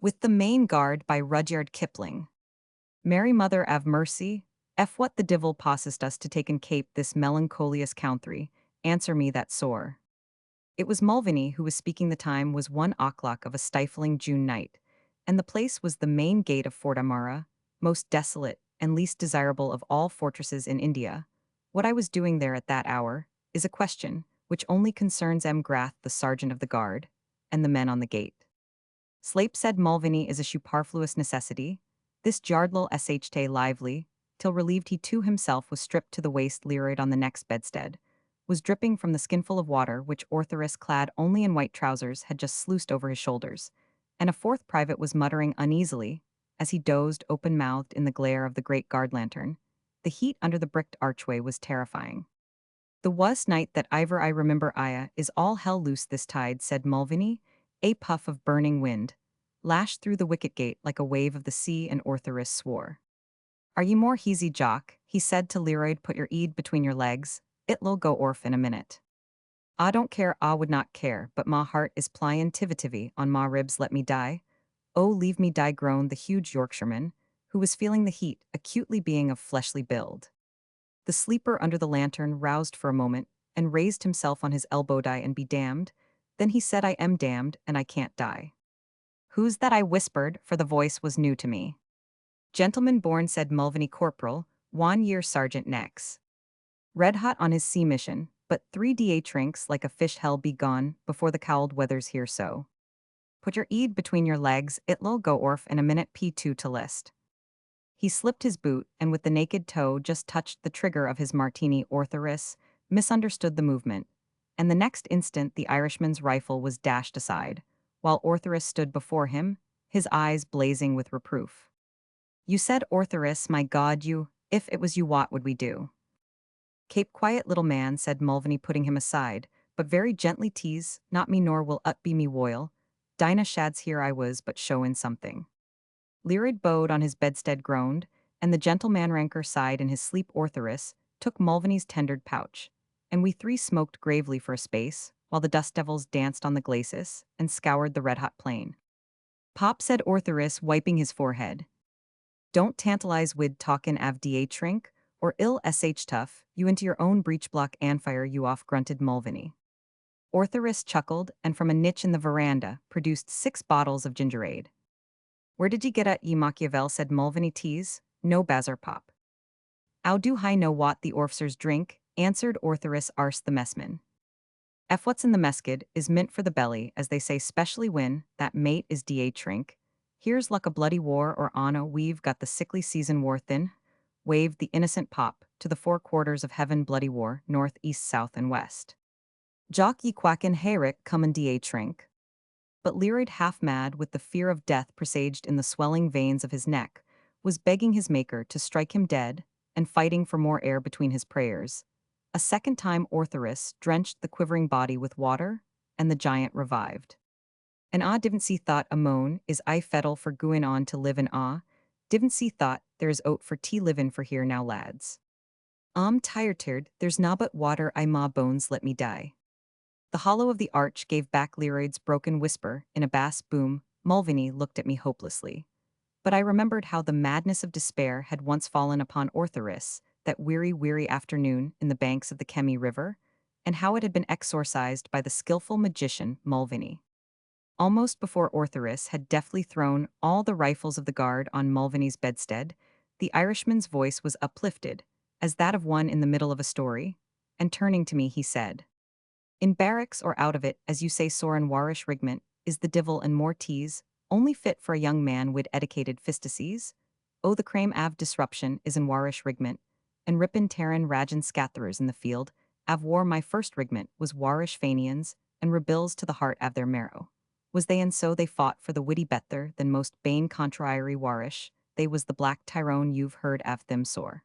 With the Main Guard by Rudyard Kipling. Mary Mother av mercy, what the divil possessed us to take and cape this melancholious country, answer me that sore. It was Mulvaney who was speaking. The time was 1 o'clock of a stifling June night, and the place was the main gate of Fort Amara, most desolate and least desirable of all fortresses in India. What I was doing there at that hour is a question which only concerns M. Grath, the sergeant of the guard, and the men on the gate. Slape said Mulvaney is a superfluous necessity. This jardlel shte lively, till relieved he too himself was stripped to the waist. Leeroyd on the next bedstead was dripping from the skinful of water which Ortherus, clad only in white trousers, had just sluiced over his shoulders, and a fourth private was muttering uneasily, as he dozed open-mouthed in the glare of the great guard lantern. The heat under the bricked archway was terrifying. "The wuss night that iver I remember is all hell loose this tide," said Mulvaney. A puff of burning wind lashed through the wicket gate like a wave of the sea, and Ortherus swore. "Are ye more heasy, Jock?" he said to Leeroyd. "Put your eed between your legs. It'll go orf in a minute." "Ah don't care, ah would not care, but ma heart is plyin' tivy on ma ribs. Let me die. Oh, leave me die," groaned the huge Yorkshireman, who was feeling the heat acutely, being of fleshly build. The sleeper under the lantern roused for a moment, and raised himself on his elbow. "Die and be damned." Then he said, "I am damned, and I can't die." "Who's that?" I whispered, for the voice was new to me. "Gentleman born," said Mulvaney. "Corporal, 1 year sergeant nex. Red hot on his sea mission, but 3 da trinks like a fish. Hell be gone before the cowled weather's here. So put your eed between your legs, it'll go orf in a minute. P2 to list." He slipped his boot, and with the naked toe just touched the trigger of his martini. Ortherus misunderstood the movement, and the next instant the Irishman's rifle was dashed aside, while Ortherus stood before him, his eyes blazing with reproof. "You said, Ortherus, my God, if it was you, what would we do?" "Cape quiet, little man," said Mulvaney, putting him aside, "but very gently. Tease not me, nor will ut be me woil. Dinah shads here I was but showin' something." Leeroyd bowed on his bedstead, groaned, and the gentleman ranker sighed in his sleep. Ortherus took Mulvaney's tendered pouch, and we three smoked gravely for a space, while the dust devils danced on the glacis and scoured the red-hot plain. "Pop," said Ortherus, wiping his forehead. "Don't tantalize wid talkin' av da trink, or ill tough you into your own breech block and fire you off," grunted Mulvaney. Ortherus chuckled, and from a niche in the veranda produced 6 bottles of gingerade. "Where did ye get at, ye Machiavel?" said Mulvaney. "Tease no bazar, Pop." "Ow do I know what the orfsers drink," answered Ortherus. "Arse the messman. What's in the meskid is mint for the belly, as they say, specially when that mate is da trink. Here's luck a bloody war, or Anna, we've got the sickly season war thin," waved the innocent Pop to the 4 quarters of heaven. "Bloody war, north, east, south, and west. Jock ye quackin' hayrick comin' da trink." But Leeroyd, half mad with the fear of death presaged in the swelling veins of his neck, was begging his maker to strike him dead, and fighting for more air between his prayers. A second time Ortherus drenched the quivering body with water, and the giant revived. "And divn't see thought a moan is I fettle for gooin' on to live in divn't see thought there is oat for tea livin' for here now, lads. Tired, there's na but water I ma bones, let me die." The hollow of the arch gave back Leeroyd's broken whisper in a bass boom. Mulvaney looked at me hopelessly. But I remembered how the madness of despair had once fallen upon Ortherus that weary afternoon in the banks of the Kemi River, and how it had been exorcised by the skillful magician Mulvaney. Almost before Ortherus had deftly thrown all the rifles of the guard on Mulvaney's bedstead, the Irishman's voice was uplifted, as that of one in the middle of a story, and turning to me he said, "In barracks or out of it, as you say, Soren warish rigment, is the divil and more tease, only fit for a young man wid edicated fistices? Oh, the crame av disruption is in warish rigment, and rippin' tearin' ragin' scatherers in the field, av war my first rigment was warish fanians, and rebils to the heart av their marrow. Was they, and so they fought for the witty betther than most bane contrary warish, they was the Black Tyrone. You've heard av them sore."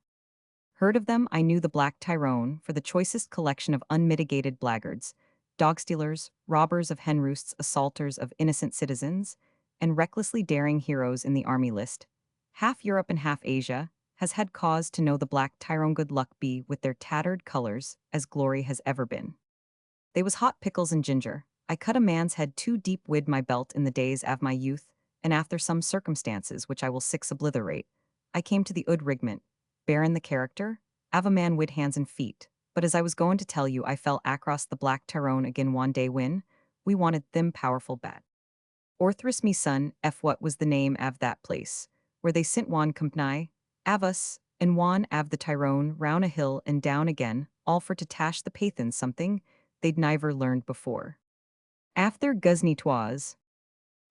Heard of them, I knew the Black Tyrone for the choicest collection of unmitigated blackguards, dog-stealers, robbers of hen roosts, assaulters of innocent citizens, and recklessly daring heroes in the army list. Half Europe and half Asia has had cause to know the Black Tyrone. Good luck be with their tattered colors, as glory has ever been. They was hot pickles and ginger. I cut a man's head too deep wid my belt in the days av my youth, and after some circumstances which I will six obliterate, I came to the ud rigment, baron the character, av a man wid hands and feet, but as I was going to tell you I fell across the black Tyrone again one day when we wanted them powerful bat. Orthris me son, f what was the name av that place, where they sint wan company, av us, and wan av the Tyrone round a hill and down again, all for to tash the Pathans something they'd niver learned before. After Guzni twas,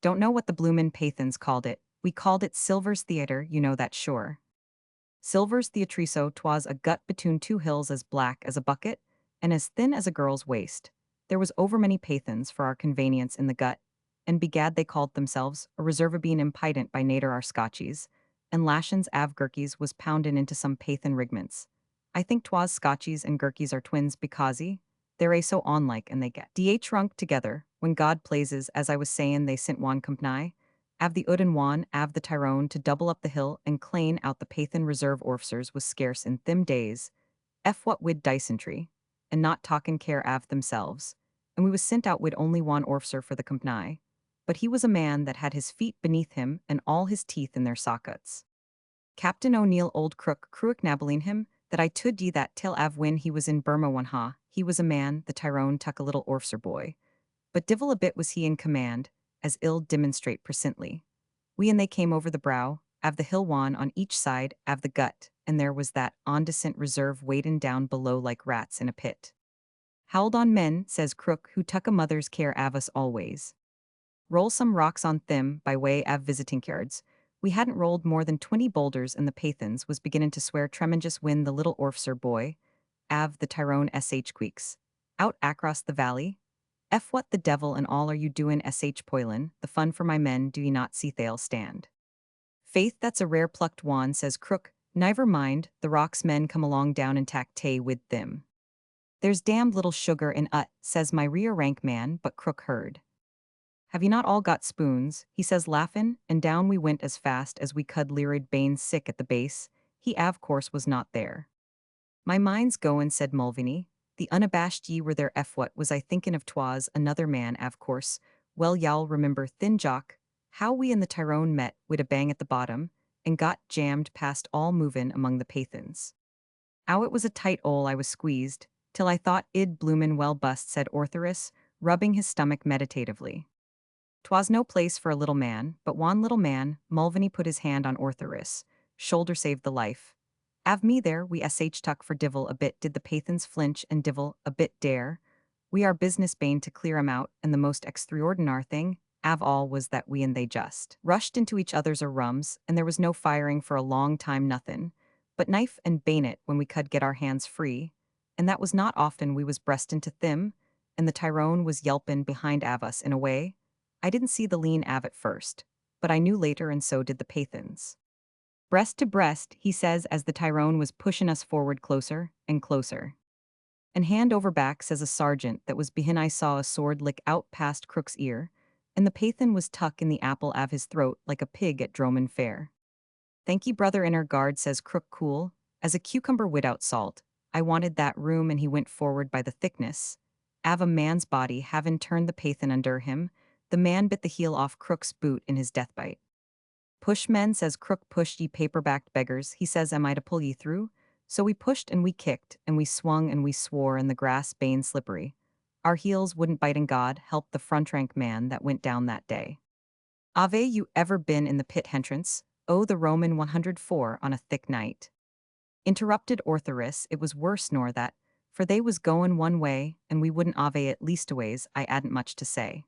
don't know what the bloomin' Pathans called it, we called it Silver's Theatre, you know that sure. Silver's Theatriso twas a gut between two hills as black as a bucket, and as thin as a girl's waist. There was over many Pathans for our convenience in the gut, and begad they called themselves, a reserve being impident by nater our Scotchies, and Lashins av Gurkies was poundin' into some Pathan rigments. I think twas Scotchies and Gurkies are twins because'y, they're a so onlike and they get trunk together, when God plaises, as I was sayin' they sint wan company, av the ud and wan av the Tyrone to double up the hill and clane out the Pathan reserve orfsers was scarce in thim days, f what wid dysentery, and not talkin' care av themselves, and we was sent out wid only one orfser for the company, but he was a man that had his feet beneath him and all his teeth in their sockets. Captain O'Neill old crook cruick nabeline him, that I tud ye that till av when he was in Burma one ha, he was a man, the Tyrone tuck a little orfser boy. But divil a bit was he in command, as ill demonstrate presently. We and they came over the brow, av the hill wan on each side, av the gut, and there was that ondescent reserve wadin' down below like rats in a pit. Howled on men, says Crook, who tuck a mother's care av us always. Roll some rocks on thim by way av visiting yards. We hadn't rolled more than 20 boulders and the Pathans was beginnin' to swear tremendous when the little orfser boy, av the Tyrone sh queeks, out across the valley. F what the devil and all are you doin' sh poilin, the fun for my men do ye not see they'll stand. Faith that's a rare plucked one, says Crook, niver mind, the rocks men come along down and tack tay with thim. There's damned little sugar in ut, says my rear rank man, but Crook heard. Have you not all got spoons, he says laughin', and down we went as fast as we could leerid Baines sick at the base, he av course was not there. My mind's goin', said Mulvaney, the unabashed ye were there what was I thinkin' of twas another man av course, well y'all remember Thin Jock, how we and the Tyrone met wid a bang at the bottom, and got jammed past all movin' among the Pathans. Ow it was a tight 'ole I was squeezed, till I thought id bloomin' well bust, said Ortherus, rubbing his stomach meditatively. 'Twas no place for a little man, but one little man, Mulvaney put his hand on Ortherus, shoulder saved the life. Av me there, we sh tuck for divil a bit did the Pathans flinch and divil a bit dare. We are business bane to clear 'em out, and the most extraordinar thing, av all was that we and they just rushed into each other's rums, and there was no firing for a long time nothin', but knife and bayonet when we could get our hands free, and that was not often we was breastin' to thim, and the Tyrone was yelpin' behind av us in a way. I didn't see the lean av at first, but I knew later and so did the Pathans. Breast to breast, he says as the Tyrone was pushin' us forward closer and closer. And hand over back, says a sergeant that was behin' I saw a sword lick out past Crook's ear, and the Pathan was tuck in the apple av his throat like a pig at Droman Fair. Thank ye brother inner guard, says Crook cool, as a cucumber without salt, I wanted that room and he went forward by the thickness. Av a man's body havin' turned the Pathan under him, the man bit the heel off Crook's boot in his death bite. Push men, says Crook, push ye paper-backed beggars, he says am I to pull ye through? So we pushed and we kicked, and we swung and we swore and the grass bane slippery. Our heels wouldn't bite and God help the front rank man that went down that day. Ave you ever been in the pit entrance? Oh, the Roman 104 on a thick night. Interrupted Ortherus, it was worse nor that, for they was goin' one way, and we wouldn't ave at leastways I hadn't much to say.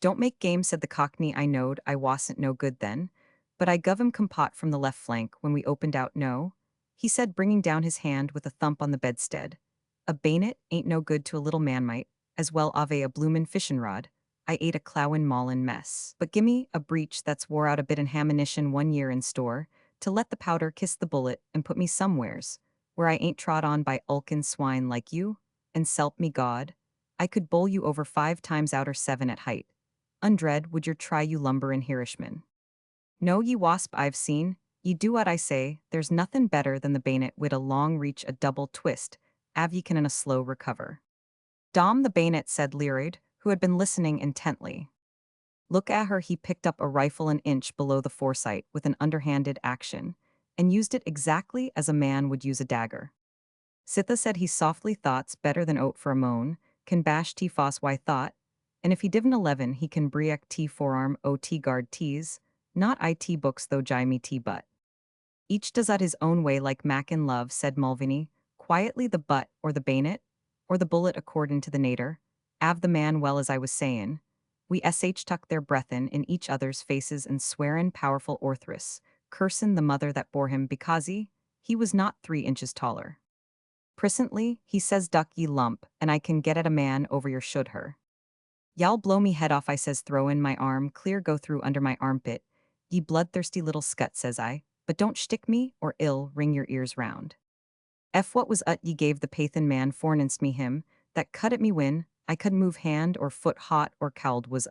Don't make game, said the Cockney, I knowed I wasn't no good then, but I guv him compot from the left flank when we opened out no, he said bringing down his hand with a thump on the bedstead. A bayonet ain't no good to a little man might, as well ave a bloomin' fishin' rod. I ate a clowin' maulin' mess. But gimme a breech that's wore out a bit in hamminition 1 year in store, to let the powder kiss the bullet and put me somewheres, where I ain't trod on by ulkin swine like you, and selp me God, I could bowl you over 5 times outer 7 at height. Undread would your try you lumber in Hirishman. No ye wasp I've seen, ye do what I say, there's nothin' better than the bayonet wid a long reach a double twist, av ye can in a slow recover. Dom the bayonet, said Learid, who had been listening intently. Look at her, he picked up a rifle an inch below the foresight with an underhanded action, and used it exactly as a man would use a dagger. Sitha said he softly thoughts better than oat for a moan, can bash t foss why thought, and if he divin 11 he can briac t forearm o t guard t's, not it books though jai me t butt. Each does at his own way like Mac in love, said Mulvaney, quietly the butt or the bayonet, or the bullet according to the nater, av the man well as I was sayin'. We sh tuck their breathin in each other's faces and swearin powerful orthrus, cursin the mother that bore him because he was not 3 inches taller. Presently, he says duck ye lump, and I can get at a man over your should her. Y'all blow me head off, I says throw in my arm, clear go through under my armpit. Ye bloodthirsty little scut, says I, but don't shtick me, or ill ring your ears round. What was ye gave the Pathan man forninst me him, that cut at me when, I could move hand or foot hot or cowled was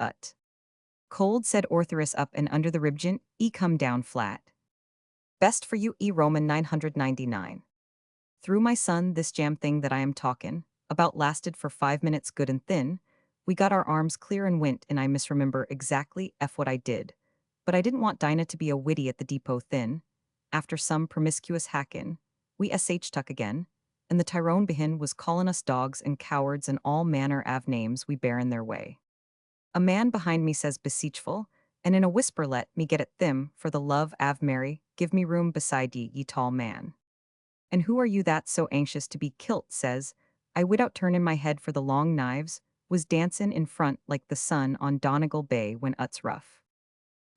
cold, said Ortherus up and under the ribgent, come down flat. Best for you, Roman 999. Through my son, this jam thing that I am talkin' about lasted for 5 minutes good and thin. We got our arms clear and wint, and I misremember exactly what I did. But I didn't want Dinah to be a widdy at the depot thin. After some promiscuous hackin', we tuck again, and the Tyrone behin was callin' us dogs and cowards and all manner av names we bear in their way. A man behind me says beseechful, and in a whisper let me get at thim, for the love av Mary, give me room beside ye tall man. And who are you that so anxious to be kilt, says, I widout turnin' my head for the long knives, was dancin' in front like the sun on Donegal Bay when ut's rough.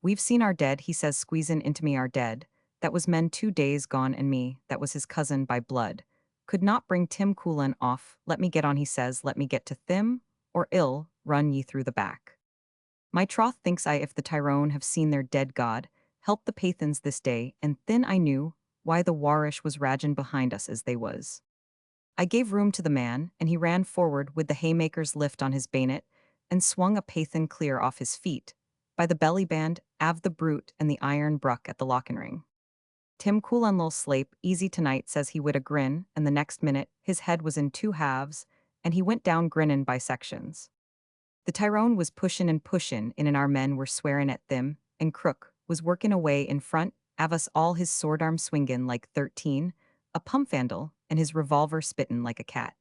We've seen our dead, he says squeezin' into me our dead, that was men 2 days gone and me, that was his cousin by blood. Could not bring Tim Coolan off, let me get on, he says, let me get to Thim, or ill, run ye through the back. My troth thinks I if the Tyrone have seen their dead god, help the Pathans this day, and thin I knew, why the warish was ragin' behind us as they was. I gave room to the man, and he ran forward with the haymaker's lift on his bayonet, and swung a Pathan clear off his feet, by the belly band, av the brute and the iron bruck at the lockenring. Tim Coolanlil slape, easy tonight, says he wid a grin, and the next minute, his head was in 2 halves, and he went down grinnin' by sections. The Tyrone was pushin' and pushin' in and our men were swearin' at thim, and Crook was workin' away in front, av us all his sword arm swingin' like 13, a pumfandle, and his revolver spittin' like a cat.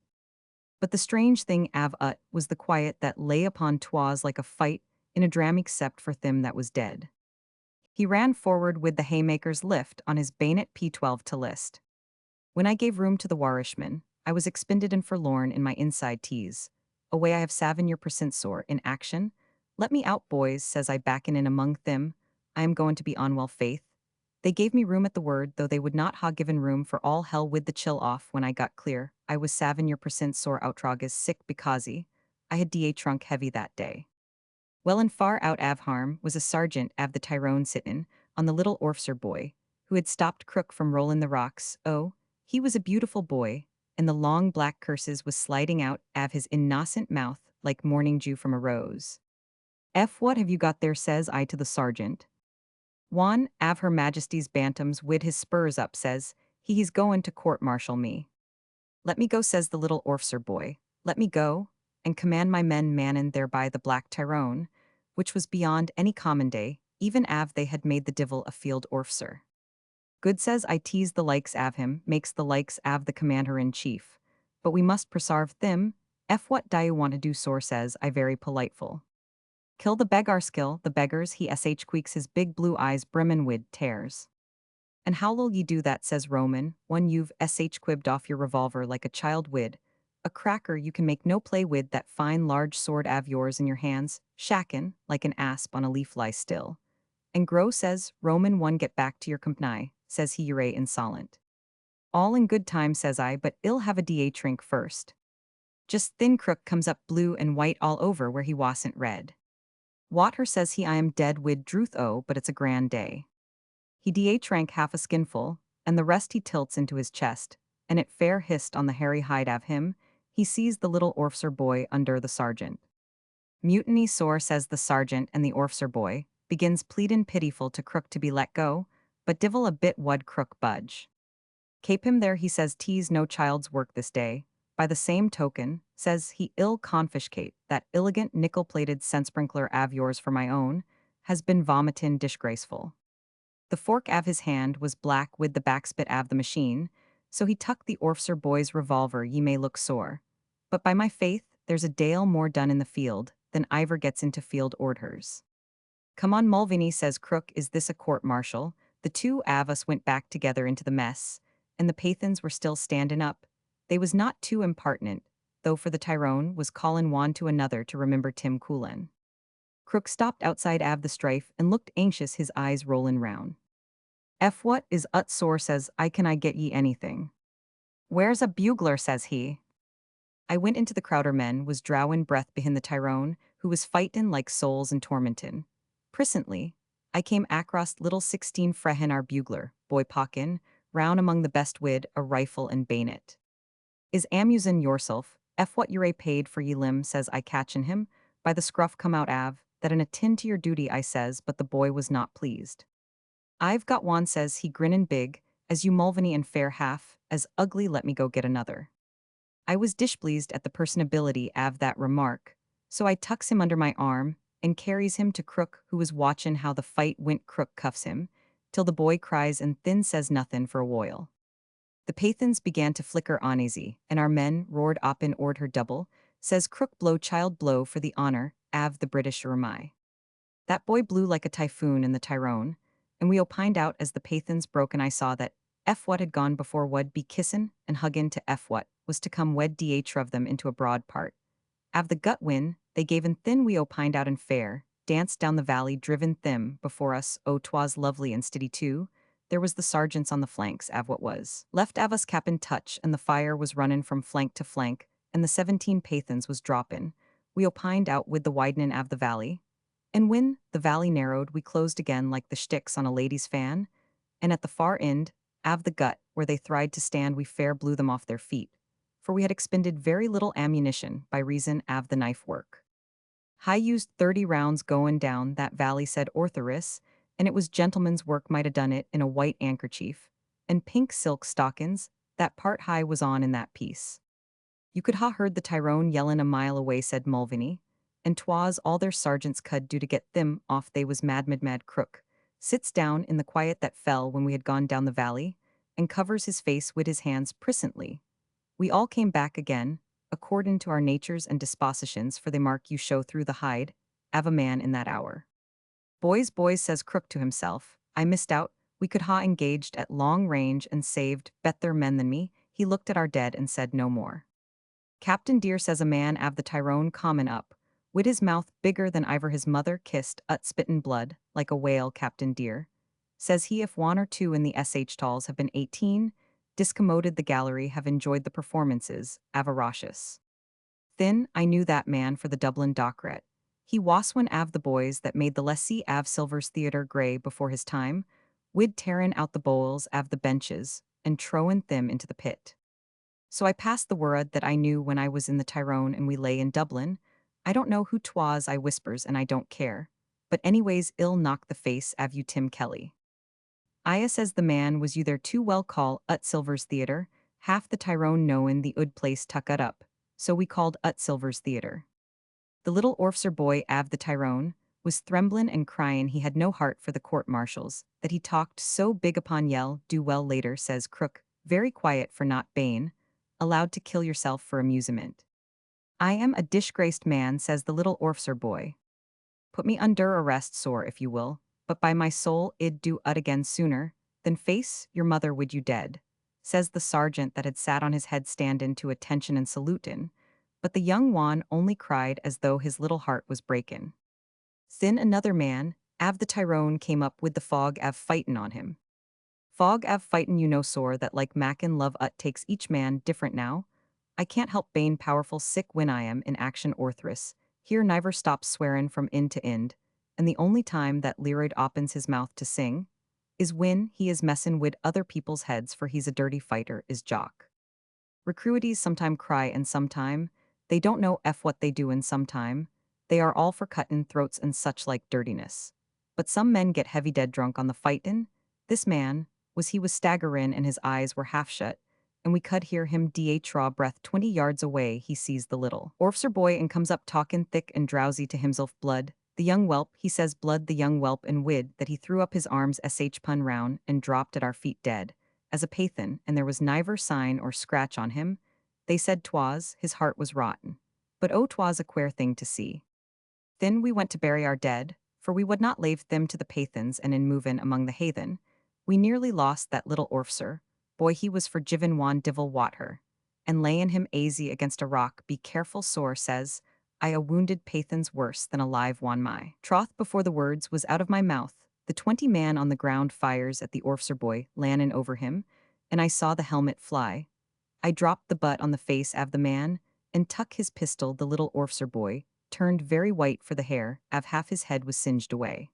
But the strange thing av was the quiet that lay upon twas like a fight in a dram except for thim that was dead. He ran forward with the haymaker's lift on his bayonet P12 to list. When I gave room to the warishman, I was expended and forlorn in my inside tees. Away I have 7 your percent sore in action. Let me out, boys, says I backin' in among them. I am going to be on well faith. They gave me room at the word, though they would not ha given room for all hell with the chill off when I got clear. I was 7 your percent sore outragas sick because I had da trunk heavy that day. Well and far out av harm was a sergeant av the Tyrone sittin' on the little orfser boy, who had stopped Crook from rollin' the rocks. Oh, he was a beautiful boy, and the long black curses was sliding out av his innocent mouth like morning dew from a rose. What have you got there, says I to the sergeant. Juan, av Her Majesty's bantams wid his spurs up, says, he's goin' to court-martial me. Let me go, says the little orfser boy, let me go, and command my men mannin' thereby the black Tyrone, which was beyond any common day, even av they had made the divil a field orfser. Good, says I, tease the likes av him, makes the likes av the commander-in-chief, but we must preserve thim, what do you want to do, sor, says I very politeful. Kill the beggar skill, the beggars, he queeks his big blue eyes brimmin' wid tears. And how'll ye do that, says Roman, when you've quibbed off your revolver like a child wid, a cracker you can make no play with that fine large sword av yours in your hands, shackin', like an asp on a leaf lie still. And Gro, says, Roman, one get back to your company, says he ure insolent. All in good time, says I, but ill have a da trink first. Just thin Crook comes up blue and white all over where he wasn't red. Water, says he, I am dead wid druth but it's a grand day. He da trank half a skinful, and the rest he tilts into his chest, and it fair hissed on the hairy hide av him. He sees the little orfser boy under the sergeant. Mutiny sore, says the sergeant, and the orfser boy begins pleadin' pitiful to Crook to be let go, but divil a bit wud Crook budge. Cape him there, he says, tease no child's work this day. By the same token, says he ill confiscate that elegant nickel-plated scent sprinkler av yours for my own, has been vomitin disgraceful. The fork av his hand was black with the backspit av the machine, so he tucked the orfser boy's revolver ye may look sore. But by my faith, there's a dale more done in the field than Ivor gets into field orders. Come on Mulvaney, says Crook, is this a court-martial? The two av us went back together into the mess, and the Pathans were still standin' up. They was not too impartinent, though for the Tyrone was callin' one to another to remember Tim Coolin. Crook stopped outside av the strife and looked anxious, his eyes rollin' round. F what is ut sore, says I get ye anything. Where's a bugler, says he. I went into the Crowder men, was drowin' breath behind the Tyrone, who was fightin' like souls and tormentin'. Presently, I came across little 16 Frehin our bugler, boy Pockin, round among the best wid, a rifle and bayonet. Is amusin' yourself, F what you're paid for ye limb, says I catchin' him, by the scruff come out av, that an attend to your duty, I says, but the boy was not pleased. I've got one, says he grinnin' big, as you Mulvaney and fair half, as ugly let me go get another. I was displeased at the personability av that remark, so I tucks him under my arm, and carries him to Crook, who was watchin' how the fight went. Crook cuffs him, till the boy cries and thin says nothin' for a while. The Pathans began to flicker uneasy, and our men roared op in ord her double, says Crook, blow child blow for the honor, av the British Remy. That boy blew like a typhoon in the Tyrone, and we opined out as the Pathans broke, and I saw that F what had gone before would be kissin' and huggin' to F what was to come wed of them into a broad part. Av the gut win, they gave in thin, we opined out and fair, danced down the valley driven thim before us, oh 'twas lovely and steady too. There was the sergeants on the flanks, av what was left av us cap in touch, and the fire was runnin' from flank to flank, and the 17 Pathans was droppin'. We opined out with the widenin' av the valley. And when the valley narrowed, we closed again like the shticks on a lady's fan, and at the far end, av the gut, where they tried to stand, we fair blew them off their feet, for we had expended very little ammunition by reason av the knife work. I used 30 rounds goin' down that valley, said Orthoris, and it was gentleman's work, might 'a done it in a white handkerchief, and pink silk stockings, that part high was on in that piece. You could ha heard the Tyrone yellin' a mile away, said Mulvaney, and 'twas all their sergeants could do to get them off. They was mad. Crook sits down in the quiet that fell when we had gone down the valley, and covers his face wid his hands. Presently, we all came back again, accordin' to our natures and dispositions, for they mark you show through the hide av a man in that hour. Boys, says Crook to himself, I missed out. We could ha engaged at long range and saved better men than me. He looked at our dead and said no more. Captain Deer, says a man av the Tyrone common up, wid his mouth bigger than Ivor his mother kissed, spittin' blood, like a whale. Captain Deer, says he, if one or two in the sh talls have been 18, discommoded the gallery, have enjoyed the performances, avaricious. Thin, I knew that man for the Dublin Dockret. He was one av the boys that made the lessee av Silver's Theatre grey before his time, wid tearin' out the bowls av the benches, and trowin' thim into the pit. So I passed the word that I knew when I was in the Tyrone and we lay in Dublin. I don't know who 'twas, I whispers, and I don't care. But anyways, ill knock the face av you Tim Kelly. Aya, says the man, was you there too well call ut Silver's Theatre, half the Tyrone knowin' the ud place tuck ut up, so we called ut Silver's Theatre. The little orfser boy av the Tyrone was thremblin' and cryin' he had no heart for the court-martials, that he talked so big upon yell, do well later, says Crook, very quiet for not bane, allowed to kill yourself for amusement. I am a disgraced man, says the little orfser boy. Put me under arrest, sore, if you will, but by my soul id do ut again sooner than face your mother wid you dead, says the sergeant that had sat on his head standin' to attention and salutin', but the young wan only cried as though his little heart was breakin'. Thin another man, av the Tyrone, came up with the fog av fightin' on him. Fog av fightin', you know, sore, that like mackin' love ut takes each man different now. I can't help bane powerful sick when I am in action. Orthris here never stops swearin' from end to end, and the only time that Leroyd opens his mouth to sing is when he is messin' wid other people's heads, for he's a dirty fighter, is Jock. Recruities sometime cry and sometime they don't know what they do, and sometime they are all for cuttin' throats and such like dirtiness. But some men get heavy dead drunk on the fightin'. This man was staggerin' and his eyes were half shut, and we could hear him draw breath 20 yards away. He sees the little Orfser boy and comes up talkin' thick and drowsy to himself. Blood, the young whelp, he says, blood, the young whelp, and wid that he threw up his arms pun round and dropped at our feet dead, as a pathan, and there was neither sign or scratch on him. They said 'twas, his heart was rotten. But oh, 'twas a queer thing to see. Then we went to bury our dead, for we would not lave them to the pathans and in movin' among the hathen. We nearly lost that little Orfser. Boy, he was forgiven wan divil wat her. And layin' him aisy against a rock, be careful sore, says, I a wounded pathan's worse than a live one my. Troth before the words was out of my mouth, the 20 man on the ground fires at the Orfser boy, lannin' over him, and I saw the helmet fly. I dropped the butt on the face av the man, and tuck his pistol the little Orfser boy, turned very white for the hair, av half his head was singed away.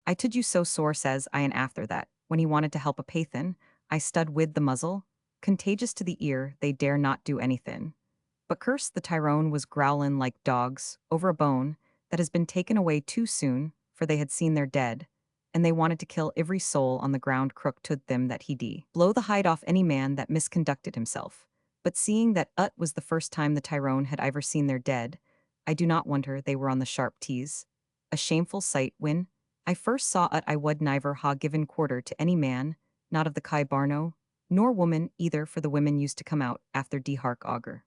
I tud you so sore, says I, and after that, when he wanted to help a pathan, I stud with the muzzle, contagious to the ear, they dare not do anything. But curse the Tyrone was growlin' like dogs, over a bone, that has been taken away too soon, for they had seen their dead, and they wanted to kill every soul on the ground. Crook tud them that he blow the hide off any man that misconducted himself. But seeing that was the first time the Tyrone had ever seen their dead, I do not wonder they were on the sharp tease. A shameful sight when I first saw I would never ha given quarter to any man, not of the Kai Barno, nor woman either, for the women used to come out after hark augur.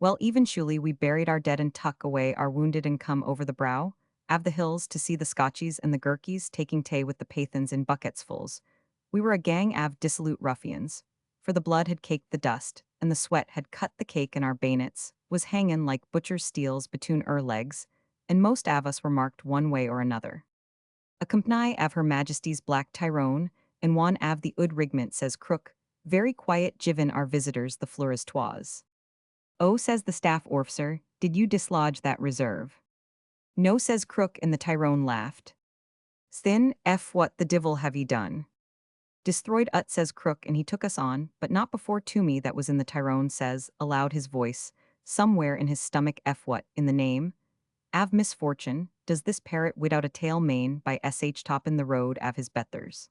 Well, eventually we buried our dead and tuck away our wounded and come over the brow av the hills to see the Scotchies and the Gurkies taking tay with the pathans in bucketsfuls. We were a gang av dissolute ruffians, for the blood had caked the dust, and the sweat had cut the cake, and our bayonets was hangin' like butcher's steels between legs, and most av us were marked one way or another. A company av Her Majesty's Black Tyrone, and one av the Ud Regiment, says Crook, very quiet givin' our visitors the floor as 'twas. Oh, says the staff orfser, did you dislodge that reserve? No, says Crook, and the Tyrone laughed. Thin, what the divil have ye done? Destroyed says Crook, and he took us on, but not before Toomey that was in the Tyrone says, aloud his voice, somewhere in his stomach, what, in the name? Av misfortune, does this parrot without a tail main by toppin' the road av his bethers?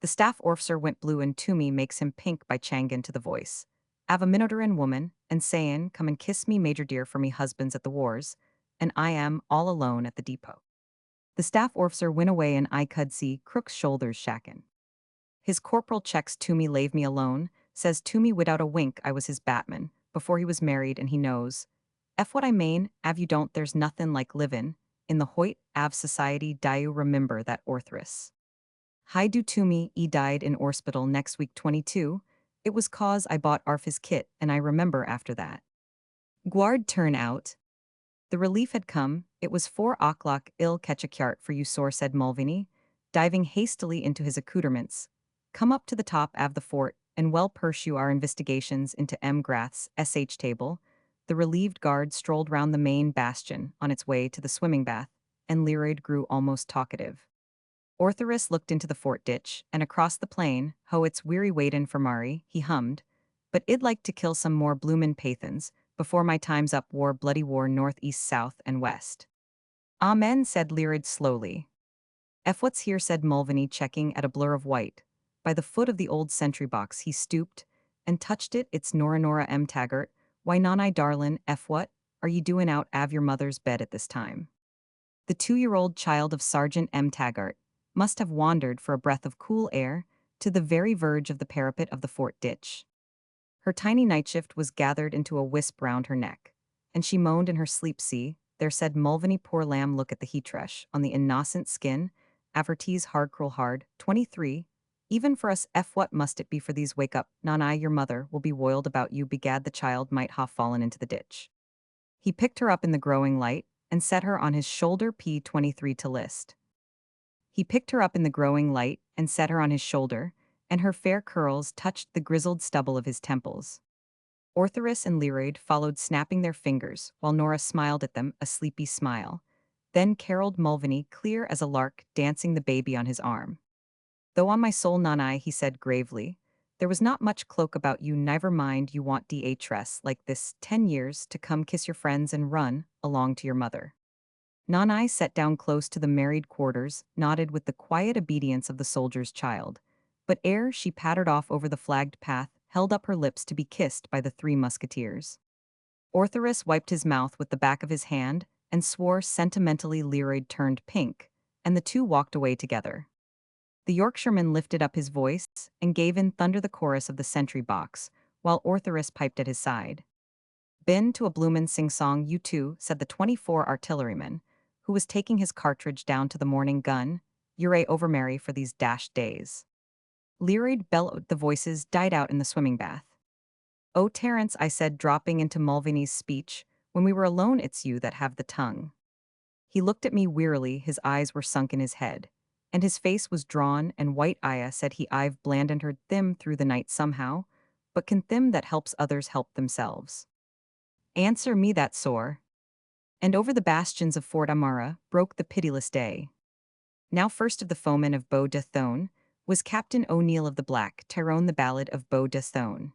The staff orfser went blue, and Toomey makes him pink by changin' to the voice. Av a minotarin woman, and sayin', come and kiss me, major dear, for me husband's at the wars, and I am all alone at the depot. The staff orfser went away, and I could see Crook's shoulders shackin'. His corporal checks Toomey lave me alone, says Toomey without a wink I was his batman, before he was married, and he knows. What I mane, av you don't, there's nothin' like livin' in the hoyt av society. Do you remember that orthris? Hi do Toomey, died in orspital next week 22, it was cause I bought arf his kit, and I remember after that. Guard turn out. The relief had come, it was 4 o'clock. Ill catch a kyart for you, sore, said Mulvaney, diving hastily into his accoutrements. Come up to the top av the fort, and well pursue our investigations into M. Grath's table. The relieved guard strolled round the main bastion on its way to the swimming bath, and Leroyd grew almost talkative. Orthoris looked into the fort ditch, and across the plain, ho, it's weary waitin' for Mari, he hummed. But I'd like to kill some more bloomin' pathans, before my time's up. War, bloody war, north, east, south, and west. Amen, said Leroyd slowly. What's here, said Mulvaney, checking at a blur of white. By the foot of the old sentry box he stooped, and touched it. It's Nora M. Taggart. Why, Nonai darlin', what are ye doin' out av your mother's bed at this time? The 2-year-old child of Sergeant M. Taggart must have wandered for a breath of cool air to the very verge of the parapet of the fort ditch. Her tiny nightshift was gathered into a wisp round her neck, and she moaned in her sleep. See, there, said Mulvaney, poor lamb, look at the heatresh on the innocent skin, avertees hard cruel hard, 23, even for us. What must it be for these? Wake up, Nanai, your mother will be woiled about you. Begad, the child might ha fallen into the ditch. He picked her up in the growing light, and set her on his shoulder. P23 to list. He picked her up in the growing light, and set her on his shoulder, and her fair curls touched the grizzled stubble of his temples. Orthoris and Leroyd followed, snapping their fingers, while Nora smiled at them, a sleepy smile. Then caroled Mulvaney, clear as a lark, dancing the baby on his arm. Though on my soul, Nanai, he said gravely, there was not much cloak about you. Never mind, you want dress like this 10 years to come kiss your friends and run along to your mother. Nanai sat down close to the married quarters, nodded with the quiet obedience of the soldier's child. But ere she pattered off over the flagged path, held up her lips to be kissed by the three musketeers. Orthoris wiped his mouth with the back of his hand and swore sentimentally. Leroyd turned pink, and the two walked away together. The Yorkshireman lifted up his voice and gave in thunder the chorus of the sentry box, while Orthoris piped at his side. "Been to a bloomin' sing-song, you two," said the 24 artilleryman, who was taking his cartridge down to the morning gun. "You're a overmerry for these dashed days." Leroyd bellowed. The voices died out in the swimming bath. "Oh, Terence," I said, dropping into Mulvaney's speech, "when we were alone it's you that have the tongue." He looked at me wearily, his eyes were sunk in his head, and his face was drawn and white. "Aya," said he, "I've blanded her thim through the night somehow, but can thim that helps others help themselves. Answer me that sore." And over the bastions of Fort Amara broke the pitiless day. Now first of the foemen of Bow de Thone was Captain O'Neill of the Black Tyrone. The Ballad of Bow de Thone.